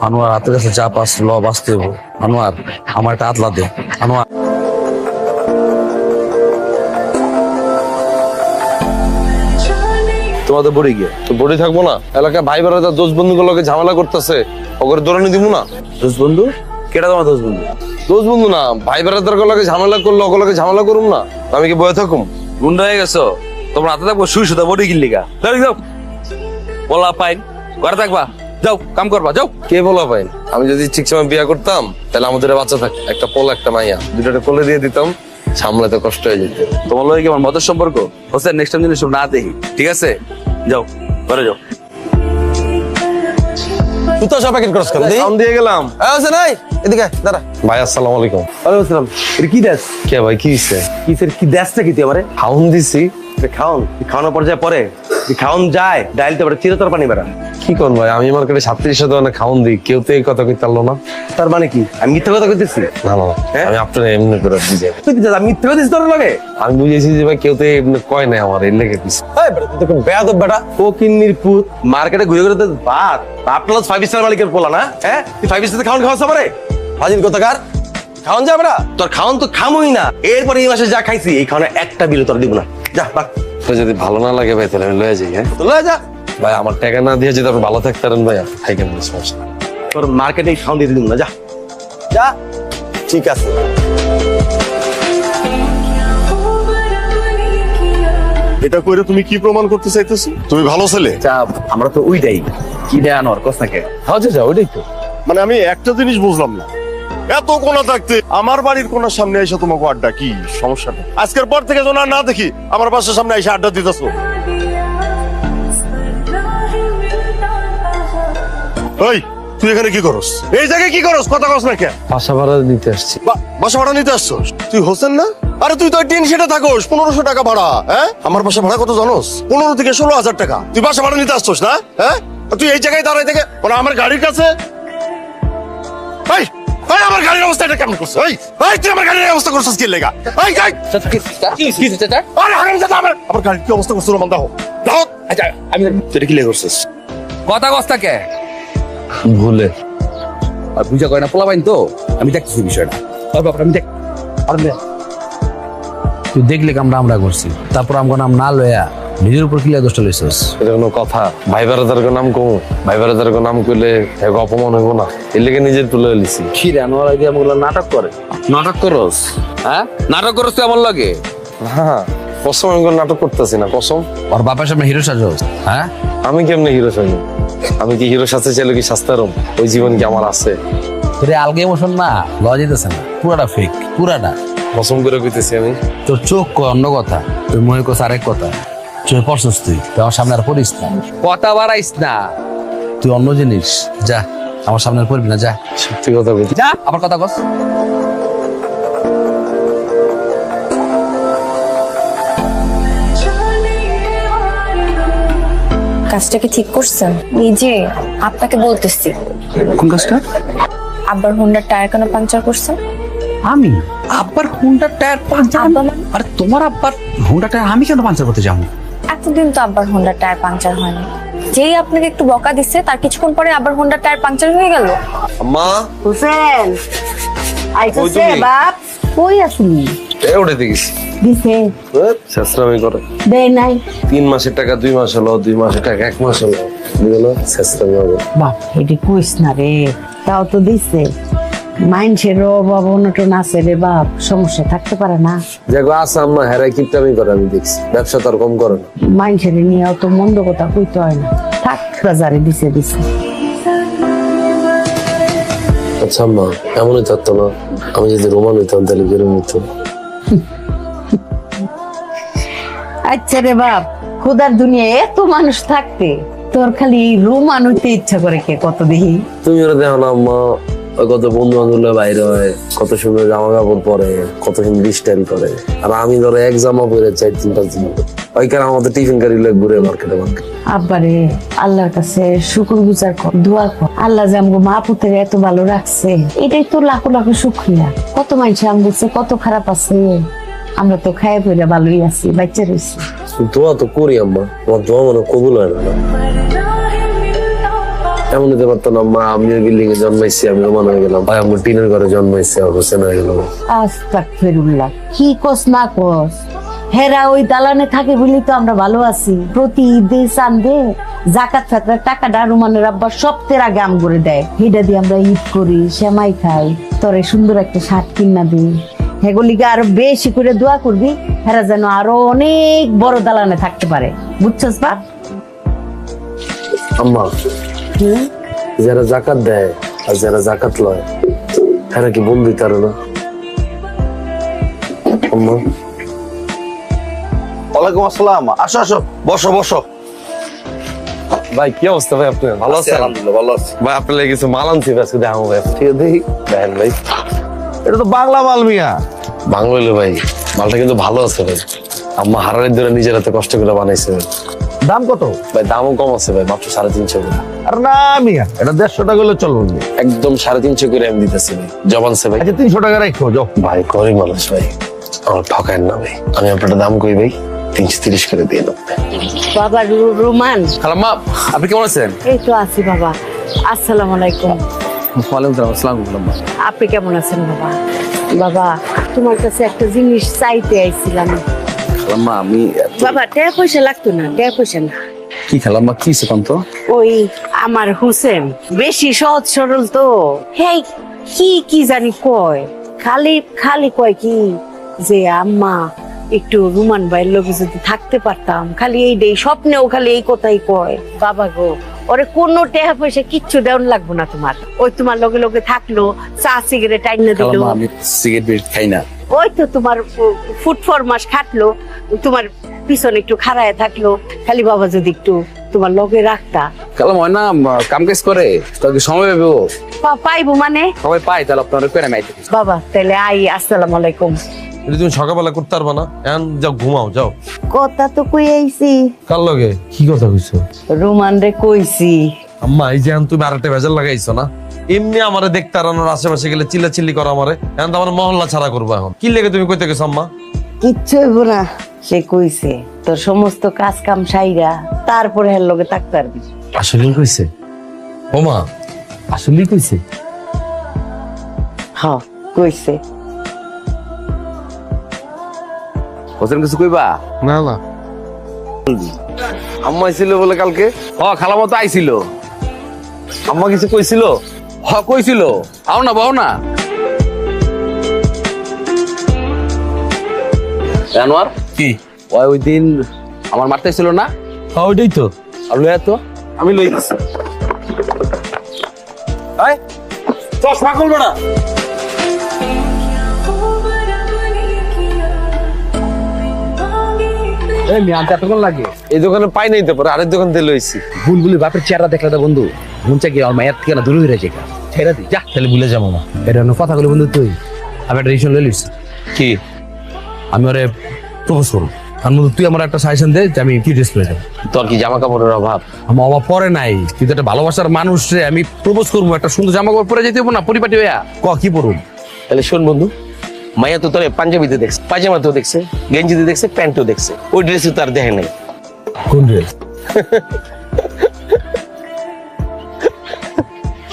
আনোয়ার হাতের কাছে যা পাস ল বাঁচতে হবো। আনোয়ার আমার একটা আতলা দে। আনোয়ার তোমাদের বড়ি গিয়ে তো বড়ি থাকবো না, এলাকায় ভাই বেড়া দোষ বন্ধু গুলোকে ঝামেলা করতেছে, ওকে দৌড়ানি দিব না। দোষ বন্ধু কেটা তোমার দোষ বন্ধু? দোষ বন্ধু না, ভাই বেড়াদার গুলোকে ঝামেলা করলো, ওগুলোকে ঝামেলা করুম না, আমি কি বয়ে থাকুম? গুন্ডা হয়ে গেছো তোমরা, হাতে থাকবো শুই শুধু বডি কিনলি গা। যাও বলা পাইন ঘরে থাকবা, যাও কাম করবা যাও। কে বলা পাইন? আমি যদি ঠিক সময় বিয়ে করতাম তাহলে আমাদের বাচ্চা থাকতো, একটা পোলা একটা মাইয়া, দুটোটা কোলে দিয়ে দিতাম, সামলাতে কষ্ট হয়ে যেত। তোমার লগে কি আমার মতের সম্পর্ক? হোসেন নেক্সট টাইম জিনিস না দেখি, ঠিক আছে? যাও ঘরে যাও। তুই তো সব প্যাকেট করছ কেন? সাউন্ড দিয়ে গেলাম। হোসেন এই এদিকে দাঁড়া। ভাই আসসালামু আলাইকুম। ওয়ালাইকুম আসসালাম। এটা কি দেশ? কে ভাই কি হইছে? কিসের কি দেশটা কি তুই আমারে? খাউন দিছি। খাওন খাওয়ানোর পর্যায়ে পরে খাওন যায় ডাইলতে পারে চিরতর পানি বেড়া। কি করুন ভাই, আমি মার্কেটে 37 ধরনের খাউন দিই, কেউ তো এই কথা কইতে পারলো না। তার মানে কি আমি মিথ্যা কথা কইতেছি? না না, হ্যাঁ? আমি আপনার এমনি করে বুঝাই। তুই দিছিস আমি মিথ্যা কথা দিছিস তোর লগে? আমি বুঝেছি যে ভাই কেউ তো এমনি কয় নাই আমার, এর লেগে কিছু। এই বেটা তুই তো বেয়াদব বেটা, ফকিন্নির পুত, মার্কেটে ঘুরে ঘুরে তো ভাত আপনার 5 স্টার মালিকের পোলা না? হ্যাঁ তুই 5 স্টার খাওন খাওয়াছ আমারে? ফাজিল কথাকার খাওন যা বেটা, তোর খাওন তো খামই না। এরপরে এই মাসে যা খাইছি এই খাওনে একটা বিল তোর দিব না, যা বাক তো যদি ভালো না লাগে ভাই তাহলে আমি লয়ে যাই। হ্যাঁ তো লয়ে যা। ভাই আমার টাকা না দিয়ে যদি আপনি ভালো থাকতে পারেন ভাই, থাকেন না, সমস্যা নেই। তোর মার্কেটে খাওন দিয়ে দিব না, যা যা। ঠিক আছে এটা কইরে তুমি কি প্রমাণ করতে চাইতেছো? তুমি ভালো ছেলে? চাপ আমরা তো ওইটাই কি দেয় আনোয়ার কস নাকি? আচ্ছা যা, ওইটাই তো। মানে আমি একটা জিনিস বুঝলাম না, এত কোনা থাকতে আমার বাড়ির কোনার সামনে এসে তোমাকে আড্ডা, কি সমস্যাটা? আজকের পর থেকে যেন আর না দেখি আমার বাসার সামনে এসে আড্ডা দিতেছো। ওই তুই এখানে কি করস? এই জায়গায় কি করস? কথা কস না কেন? বাসা ভাড়া দিতে আসছি। বাসা ভাড়া নিতে আসছস? তুই হোসেন না? আরে তুই তো টিন সেটা থাকোস, 1500 টাকা ভাড়া। হ্যাঁ আমার বাসা ভাড়া কত জানোস? 15 থেকে 16,000 টাকা। তুই বাসা ভাড়া নিতে আসছস না? হ্যাঁ আর তুই এই জায়গায় দাঁড়াই থেকে মানে আমার গাড়ির কাছে। এই এই আমার গাড়ির অবস্থা এটা কেমন করছিস? এই তুই আমার গাড়ির অবস্থা করছিস কি লেগা? এই যাই আরে হারামজাদা, আমার গাড়ির কি অবস্থা করছিস? রমান দাও দাও। আচ্ছা আমি তুই কি লে করছিস? কথা কস নাকি? ভুলে আর বুঝা কয় না পোলা পাইন তো, আমি দেখতেছি বিষয়টা। ওই বাবা আমি দেখ, তুই দেখলে আমরা আমরা করছি, তারপর আমার নাম না লয়া নিজের উপর কিলা দোষটা লইছস। এটা কোনো কথা? ভাই বেড়াদার নাম কমু, ভাই বেড়াদার নাম কইলে এক অপমান হইব না, এর লেগে নিজের তুলে লিছি। কি রে আনোয়ার আইডিয়া আমগুলো নাটক করে? নাটক করস? হ্যাঁ নাটক করস তুই আমার লাগে? হ্যাঁ কসম, আমি কোনো নাটক করতেছি না, কসম। ওর বাপের সামনে হিরো সাজস? হ্যাঁ আমি কেমনে হিরো সাজি? আমি কি হিরো সাজতে চাইলে কি সাজতারম? ওই জীবন কি আমার আছে? তোর আলগে ইমোশন না লওয়া যেতেছে না, পুরাটা ফেক, পুরাটা। কসম করে কইতেছি আমি। তোর চোখ কয় অন্য কথা, তুই মনে করছ আরেক কথা। চোখে পড়ছস তুই, তুই আমার সামনে আর পড়িস না, কথা বাড়াইস না, তুই অন্য জিনিস। যা আমার সামনে আর পড়বি না, যা। সত্যি কথা বলছি। যা আবার কথা কস। কাজটা কি ঠিক করছেন? নিজে আপনাকে বলতেছি। কোন কাজটা? আব্বার হোন্ডার টায়ার কেন পাংচার করছেন? আমি আব্বার হুন্ডার টায়ার পাঞ্চার? আব্বা মানে? আরে তোমার আব্বার হুন্ডার টায়ার আমি কেন পাঞ্চার করতে যাবো? এতদিন তো আব্বার হোন্ডার টায়ার পাংচার হয়নি। যেই আপনাকে একটু বকা দিচ্ছে তার কিছুক্ষণ পরে আবার হোন্ডার টায়ার পাংচার হয়ে গেল। মা হুসেন আইছে কই তুমি? বাপ কই আসলি? এ উঠে দেখিস দিছে শেষরামি করে। দে নাই 3 মাসের টাকা 2 মাস হলো, 2 মাসের টাকা 1 মাস হলো, বুঝলো? শেষরামি হবে। বাপ এটি কইস না রে, তাও তো দিছে। মাইনছের অভাব অনটন আছে রে বাপ, সমস্যা থাকতে পারে না। দেখো আসা আম্মা হেরাই কিপটামি করে, আমি দেখছি ব্যবসা তার কম করে না। মাইনছের নিয়ে অত মন্দ কথা কইতে হয় না, থাক বাজারে দিছে দিছে। আচ্ছা আম্মা এমনই থাকতো না, আমি যদি রোমান হইতাম তাহলে বেরোম হইতো। আচ্ছা রে বাপ, খোদার দুনিয়ায় এত মানুষ থাকতে তোর খালি এই রোমান হইতে ইচ্ছা করে কে কত দেখি? তুমি ওরা দেখো না আম্মা, ওই কত বন্ধু বান্ধব বাইরে হয়, কত সুন্দর জামা কাপড় পরে, কত সুন্দর স্টাইল করে, আর আমি ধরো এক জামা পরে 4-5 দিন ওইখানে আমাদের টিফিন গাড়ি লোক ঘুরে মার্কেটে মার্কেট। আব্বারে আল্লাহর কাছে শুকর গুজার কর, দোয়া কর, আল্লাহ যে আমগো মা পুতের এত ভালো রাখছে, এটাই তো লাখো লাখো শুকরিয়া। কত মানুষ আমগো কত খারাপ আছে, আমরা তো খায় পড়ে ভালোই আছি, বাচ্চা রয়েছি। দোয়া তো করি আম্মা, তোমার দোয়া মনে কবুল হয় না। এমন হতে পারতো না মা, আমি বিল্ডিং এ জন্মাইছি, আমি রোমান হয়ে গেলাম, ভাই আমার টিনের ঘরে জন্মাইছি, আর হোসেন হয়ে গেল। আস্তাগফিরুল্লাহ, কি কস না কস, হেরা ওই দালানে থাকে বলি তো আমরা ভালো আছি। প্রতি ঈদে চান্দে জাকাত ফাতরার টাকাটা রুমানের আব্বা সপ্তাহের আগে আম করে দেয়, সেটা দিয়ে আমরা ঈদ করি, সেমাই খাই, তোরে সুন্দর একটা শার্ট কিনা দিই। হেগুলিকে আরো বেশি করে দোয়া করবি, হেরা যেন আরো অনেক বড় দালানে থাকতে পারে, বুঝছস বাপ? আম্মা, যারা জাকাত দেয় আর যারা জাকাত লয়, এরা কি বন্ধু তার না? আম্মা, ওয়ালাইকুম আসসালাম, আসো আসো, বসো বসো। ভাই কি অবস্থা ভাই, আপনি ভালো আছেন? আলহামদুলিল্লাহ ভালো আছি। ভাই আপনার লাগে কিছু মাল আনছি, আজকে দেখাবো ভাই। ঠিক আছে, দেখি দেখেন ভাই, এটা তো বাংলা মাল মিয়া। বাংলা হইলো ভাই, মালটা কিন্তু ভালো আছে ভাই। আম্মা হারারের ধরে নিজের হাতে কষ্ট করে বানাইছে ভাই। দাম কত? ভাই দামও কম আছে ভাই, মাত্র 350 করে। আর না মিয়া, এটা 150 টাকা হলে চলবে না। একদম 350 করে আমি দিতেছি ভাই। জবান সে ভাই। আচ্ছা 300 টাকা রাখো যাও। ভাই গরিব মানুষ ভাই, আমার ঠকায়েন না ভাই। আমি আপনার দাম কই ভাই, 330 করে দিয়ে দেবো। বাবা রোমান, খালাম্মা, আপনি কেমন আছেন? এই তো আছি বাবা। আসসালামু আলাইকুম। ওয়ালাইকুম আসসালাম খালাম্মা। আপনি কেমন আছেন বাবা? বাবা, তোমার কাছে একটা জিনিস চাইতে আইছিলাম। খালাম্মা আমি বাবা, টাকা পয়সা লাগতো না, টাকা পয়সা না। কি খালাম্মা, কি সেখান তো? ওই আমার হোসেন বেশি সহজ সরল তো, হেই কি কি জানি কয়, খালি খালি কয় কি যে আম্মা একটু রুমান ভাইয়ের লোকে যদি থাকতে পারতাম, খালি এই ডে স্বপ্নেও খালি এই কথাই কয়। বাবা গো, ওরে কোনো টাকা পয়সা কিচ্ছু দেওয়ার লাগবো না তোমার, ওই তোমার লগে লগে থাকলো, চা সিগারেট আইনা দিল, খালাম্মা আমি সিগারেট বিড়ি খাই না। ওই তো তোমার ফুট ফরমাস খাটলো, তোমার পিছনে একটু খাড়ায় থাকলো, খালি বাবা যদি একটু তোমার লগে রাখতা। খালাম্মা হয় না কাম কাজ করে, তোকে সময় পাবে ও। পাইবো মানে সবাই পাই, তাহলে আপনার কই না মাইতে। বাবা, তাহলে আই, আসসালামু আলাইকুম। এটা তুমি সকালবেলা করতে পারবা না? এখন যাও ঘুমাও যাও। কথা তো কই আইছি, কার লগে কি কথা কইছো? রোমান রে কইছি। আম্মা এই যে এখন তুমি আরেকটা ভেজাল লাগাইছো না, এমনি আমারে দেখতে আরানোর আশেপাশে গেলে চিল্লাচিল্লি করো আমারে, এখন তো আমার মহল্লা ছাড়া করবো। এখন কি লেগে তুমি কইতে গেছো আম্মা? কিচ্ছু হইব না, সে কইছে তোর সমস্ত কাজ কাম সাইরা তারপরে হের লগে থাকতে পারবি। আসলেই কইছে? ও মা, আসলেই কইছে? হ কইছে। হোসেন কিছু কইবা? না না, আম্মা ছিল বলে কালকে। ও খালাম্মা তো আইছিল। আম্মা কিছু কইছিল? হ কইছিল, আও না বাও না। জানোয়ার কি? ওই দিন আমার মারতে ছিল না? হ্যাঁ ওইটাই তো, আর লইয়া তো আমি লই গেছি। এই চশমা খুলবে না। এই মিয়া আনতে এতক্ষণ লাগে? এই দোকানে পাই নাই তো, পরে আরেক দোকান থেকে লইছি। বুলবুলি বাপের চেহারা দেখলে তো বন্ধু মন চাই কি আমার মায়ের থেকে না দূরে হয়ে যায়। ছেড়ে দি যা, তাহলে ভুলে যাবো না। এটা অন্য কথা বলে বন্ধু, তুই আমি একটা ডিসিশন লইলিস। কি? আমি ওরে প্রপোজ করবো। আর বন্ধু তুই আমার একটা সাজেশন দে যে আমি কি ড্রেস পরে যাবো। তোর কি জামা কাপড়ের অভাব? আমার অভাব পরে নাই, কিন্তু একটা ভালোবাসার মানুষ রে আমি প্রপোজ করবো, একটা সুন্দর জামা কাপড় পরে যেতে হবো না পরিপাটি হইয়া। ক কি পরুন? তাহলে শোন বন্ধু, মাইয়া তো তোর পাঞ্জাবিতে দেখছে, পায়জামাতেও দেখছে, গেঞ্জিতে দেখছে, প্যান্টও দেখছে, ওই ড্রেসে তার দেখে নাই। কোন ড্রেস?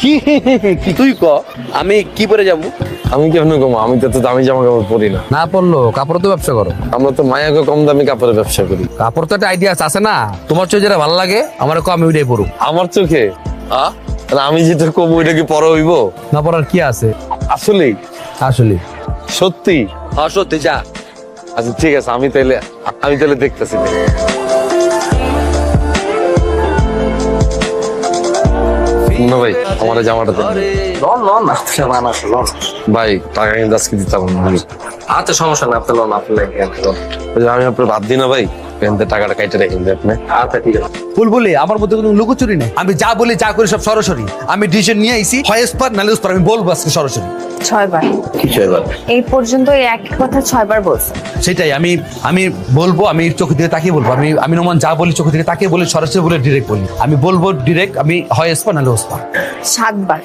কি তুই ক? আমি কি পরে যাবো? আমি কেমন কম? আমি তো এত দামি জামা কাপড় পরি না। না পড়লো কাপড় তো ব্যবসা করো। আমরা তো মায়াকে কম দামি কাপড়ের ব্যবসা করি। কাপড় তো একটা আইডিয়া আছে না, তোমার চোখে যেটা ভালো লাগে আমার কো আমি ওইটাই পরু। আমার চোখে আমি যেটা কম ওইটা কি পরে হইব? না পরার কি আছে? আসলেই? আসলে সত্যি? হ্যাঁ সত্যি, যা। আচ্ছা ঠিক আছে, আমি তাহলে দেখতেছি। না ভাই, আমার এই জামাটা দেন ভাই, টাকা কিন্তু আজকে দিতাম না। আচ্ছা সমস্যা না, আপনি লোন আপনি ওই যে আমি আপনার ভাত দিই না ভাই, এখান থেকে টাকাটা কাইটে রেখে দিই আপনি। আচ্ছা ঠিক আছে। বুলবুলি আমার মধ্যে কোনো লুকোচুরি নেই, আমি যা বলি যা করি সব সরাসরি। আমি ডিসিশন নিয়ে আইছি, হয় স্পার নালে স্পার, আমি বলবো আজকে সরাসরি। 6 বার কিছু এবার এই পর্যন্ত এই একই কথা 6 বার বলছে। সেটাই আমি বলবো, আমি চোখে দিকে তাকিয়ে বলবো। আমি নোমান যা বলি চোখে দিকে তাকিয়ে বলি, সরাসরি বলে ডিরেক্ট বলি। আমি বলবো ডিরেক্ট, আমি হয় স্পার নালে স্পার। 7 বার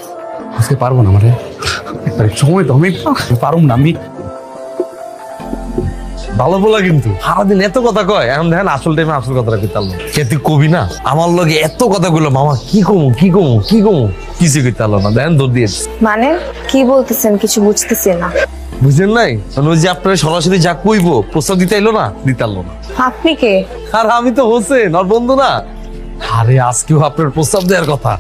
আজকে পারবো না মানে সময় তো আমি পারুম না। আমি ভালো বলা কিন্তু সারাদিন এত কথা কয়, এখন দেখেন আসল টাইমে আসল কথাটা কইতে পারলো। কে তুই কবি না আমার লগে এত কথা কইলো, মামা কি কমু কি কমু কি কমু, কিছু কইতে পারলো না, দেখেন দৌড় দিয়েছে। মানে কি বলতেছেন কিছু বুঝতেছি না। বুঝলেন নাই? মানে ওই যে আপনার সরাসরি যা কইবো প্রস্তাব দিতে এলো না, দিতে পারলো না। আপনি কে? আর আমি তো হোসেন আর বন্ধু না। আরে আজকেও আপনার প্রস্তাব দেওয়ার কথা,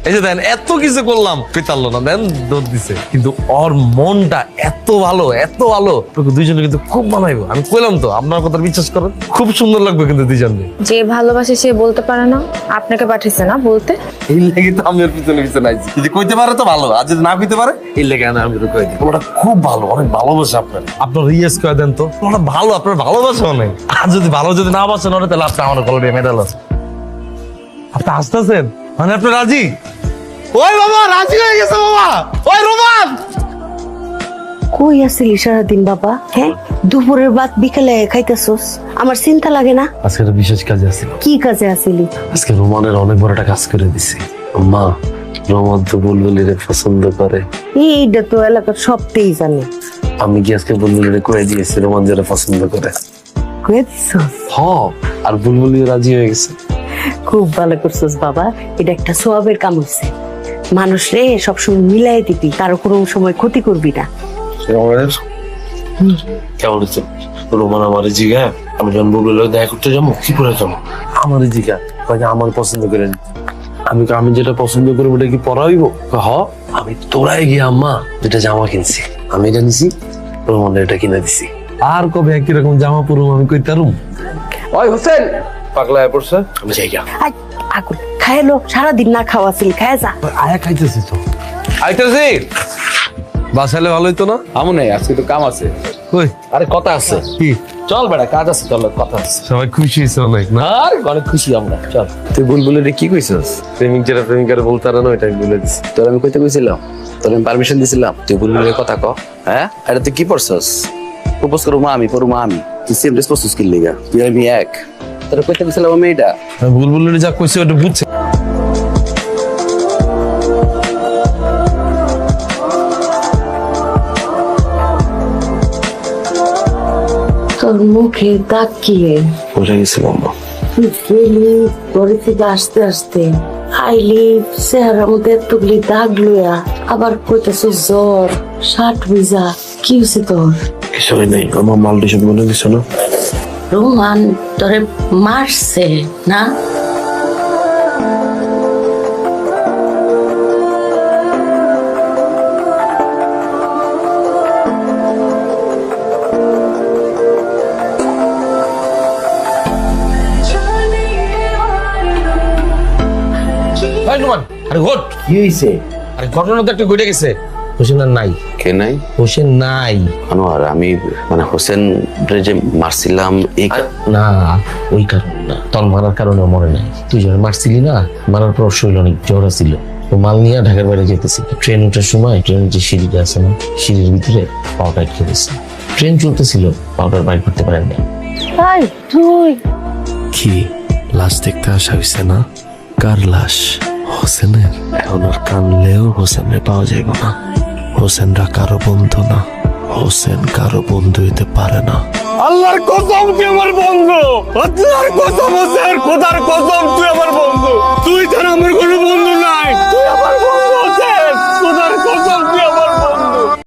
এই যে দেন এত কিছু করলাম, পেতারলো না, দেন দৌড় দিছে। কিন্তু ওর মনটা এত ভালো এত ভালো, দুইজনে কিন্তু খুব মানাইবো। আমি কইলাম তো, আপনার কথা বিশ্বাস করেন, খুব সুন্দর লাগবে কিন্তু দুইজনে। যে ভালোবাসে সে বলতে পারে না, আপনাকে পাঠিয়েছে না বলতে। এই লেগে তো আমি ওর পিছনে পিছনে আইছি, যদি কইতে পারে তো ভালো, আর যদি না কইতে পারে এই লেগে আমি ওকে কই দিই ওটা খুব ভালো, অনেক ভালোবাসে আপনার। আপনার রিয়েস করে দেন তো, ওটা ভালো, আপনার ভালোবাসা অনেক। আর যদি ভালো যদি না বাসেন ওরে, তাহলে আপনি আমার কলবে মেডাল আছে। আপনি হাসতেছেন মানে আপনি রাজি? ওই বাবা রাজি হয়ে গেছে বাবা। ওই রোমান, কই আসিলি সারাদিন বাবা? হ্যাঁ, দুপুরের ভাত বিকেলে খাইতেছস, আমার চিন্তা লাগে না? আজকে একটা বিশেষ কাজে আসছিল। কি কাজে আসিলি? আজকে রোমানের অনেক বড় একটা কাজ করে দিছি। আম্মা, রোমান তো বুলবুলিরে পছন্দ করে। এইটা তো এলাকার সবতেই জানে। আমি কি আজকে বুলবুলিরে কয়ে দিয়েছি রোমান যারা পছন্দ করে। কয়ে দিছস? হ, আর বুলবুলি রাজি হয়ে গেছে। খুব ভালো করছস বাবা, এটা একটা সোয়াবের কাম হইছে। মানুষ রে সবসময় মিলাই দিবি, কারো কোনো সময় ক্ষতি করবি না। রোমানের কেমন হচ্ছে? রোমান আমার জিগা, আমি যখন বুলবুলির দেখা করতে যাবো কি করে যাবো? আমার জিগা আমার পছন্দ করেন। আমি যেটা পছন্দ করি ওটা কি পরাইব? হ, আমি তোরাই গিয়ে আম্মা যেটা জামা কিনছি আমি এটা নিছি, রোমানের এটা কিনে দিছি। আর কবে একই রকম জামা পরুম আমি কইতারুম? ওই হোসেন পাগলা হয়ে পড়ছে, আমি যাইগা। আই আগুন খাইলো, সারাদিন না খাওয়া ছিল, খায় যা। আয়া খাইতেছি তো, আইতেছি। বাসালে ভালো হইতো না? আমু নেই, আজকে তো কাম আছে। কই আরে কথা আছে, কি? চল বেটা, কাজ আছে, চল কথা আছে। সবাই খুশি হয়েছে অনেক না? আর অনেক খুশি আমরা, চল। তুই বুলবুলিরে কি কইছস? প্রেমিক যেটা প্রেমিকারে বলতে পারে না, ওইটা আমি বলে দিছি। তোর আমি কইতে কইছিলাম, তোর আমি পারমিশন দিছিলাম, তুই বুলবুলের কথা ক। হ্যাঁ, এটা তুই কি পড়ছস? প্রপোজ করবো মা আমি, করবো মা আমি, তুই সেম ড্রেস পড়ছস কি লিগা? তুই আমি এক, তোর কইতে কইছিলাম আমি এটা। বুলবুলের যা কইছে ওটা বুঝছে। তোর মুখে দাগ কি রে? বুঝে গেছিলাম আম্মা। তুই গেলি ঘরে থেকে আসতে আসতে, আইলি চেহারার মধ্যে এতগুলি দাগ লইয়া, আবার কইতেছিস জ্বর, শার্ট ভিজা, কি হয়েছে তোর? কিছুই নেই, আমার মালটি সব মনে দিছ না? রোমান তোরে মারছে না? ভাই রোমান, আরে ঘট কি হয়েছে? আরে ঘটনা তো একটা ঘটে গেছে। হোসেন আর নাই। কে নাই? হোসেন নাই। আনোয়ার, আমি মানে হোসেন যে মারছিলাম এই না, ওই কারণে না, তোর মারার কারণে মরে নাই। তুই যখন মারছিলি না, মারার পর শরীর অনেক জ্বর ছিল। তো মাল নিয়ে ঢাকার বাইরে যেতেছিল, ট্রেন ওঠার সময় ট্রেনের যে সিঁড়িটা আছে না, সিঁড়ির ভিতরে পাউডার আটকে গেছে। ট্রেন চলতেছিল, পাউডার বাইর করতে পারেন না। তাই তুই কি লাশ দেখতে আসা হয়েছে না? কার লাশ? হোসেনের। এখন আর কানলেও হোসেনের পাওয়া যাইব না। হোসেনরা কারো বন্ধু না, হোসেন কারো বন্ধু হইতে পারে না। আল্লাহর কসম তুই আমার বন্ধু, আল্লাহর কসম হোসেন, খোদার কসম তুই আমার বন্ধু। তুই ছাড়া আমার কোনো বন্ধু নাই, তুই আমার বন্ধু।